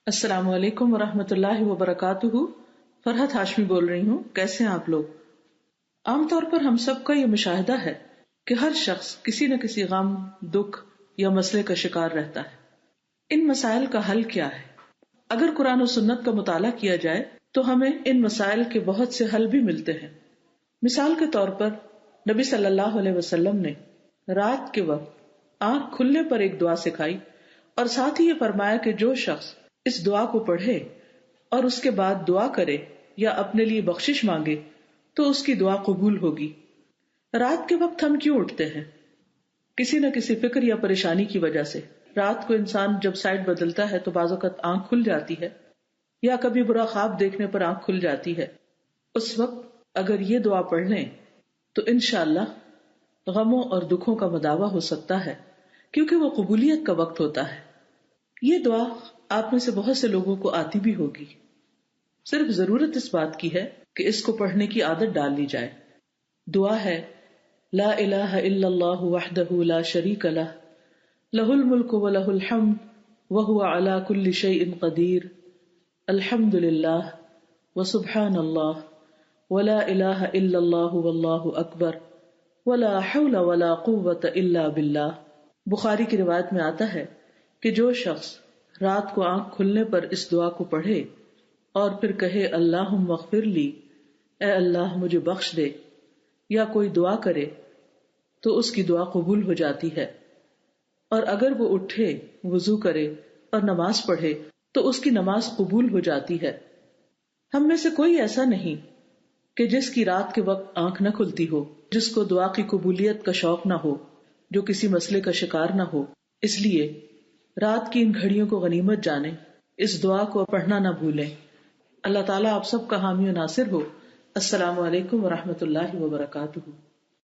السلام علیکم ورحمۃ اللہ وبرکاتہ۔ فرحت ہاشمی بول رہی ہوں، کیسے ہیں آپ لوگ؟ عام طور پر ہم سب کا یہ مشاہدہ ہے کہ ہر شخص کسی نہ کسی غم، دکھ یا مسئلے کا شکار رہتا ہے۔ ان مسائل کا حل کیا ہے؟ اگر قرآن و سنت کا مطالعہ کیا جائے تو ہمیں ان مسائل کے بہت سے حل بھی ملتے ہیں۔ مثال کے طور پر نبی صلی اللہ علیہ وسلم نے رات کے وقت آنکھ کھلنے پر ایک دعا سکھائی اور ساتھ ہی یہ فرمایا کہ جو شخص اس دعا کو پڑھے اور اس کے بعد دعا کرے یا اپنے لیے بخشش مانگے تو اس کی دعا قبول ہوگی۔ رات کے وقت ہم کیوں اٹھتے ہیں؟ کسی نہ کسی فکر یا پریشانی کی وجہ سے۔ رات کو انسان جب سائڈ بدلتا ہے تو بعض اوقات آنکھ کھل جاتی ہے یا کبھی برا خواب دیکھنے پر آنکھ کھل جاتی ہے۔ اس وقت اگر یہ دعا پڑھ لیں تو انشاءاللہ غموں اور دکھوں کا مداوع ہو سکتا ہے، کیونکہ وہ قبولیت کا وقت ہوتا ہے۔ یہ دعا آپ میں سے بہت سے لوگوں کو آتی بھی ہوگی، صرف ضرورت اس بات کی ہے کہ اس کو پڑھنے کی عادت ڈال لی جائے۔ دعا ہے، لا الہ الا اللہ وحدہ لا شریک لہ، لہ الملک ولہ الحمد وہو علی کل شیء قدیر، الحمد للہ وسبحان اللہ ولا الہ الا اللہ واللہ اکبر ولا حول ولا قوۃ الا باللہ۔ بخاری کی روایت میں آتا ہے کہ جو شخص رات کو آنکھ کھلنے پر اس دعا کو پڑھے اور پھر کہے اللہم اغفر لی، اے اللہ مجھے بخش دے، یا کوئی دعا کرے تو اس کی دعا قبول ہو جاتی ہے، اور اگر وہ اٹھے، وضو کرے اور نماز پڑھے تو اس کی نماز قبول ہو جاتی ہے۔ ہم میں سے کوئی ایسا نہیں کہ جس کی رات کے وقت آنکھ نہ کھلتی ہو، جس کو دعا کی قبولیت کا شوق نہ ہو، جو کسی مسئلے کا شکار نہ ہو۔ اس لیے رات کی ان گھڑیوں کو غنیمت جانیں، اس دعا کو پڑھنا نہ بھولیں۔ اللہ تعالیٰ آپ سب کا حامی و ناصر ہو۔ السلام علیکم ورحمۃ اللہ وبرکاتہ۔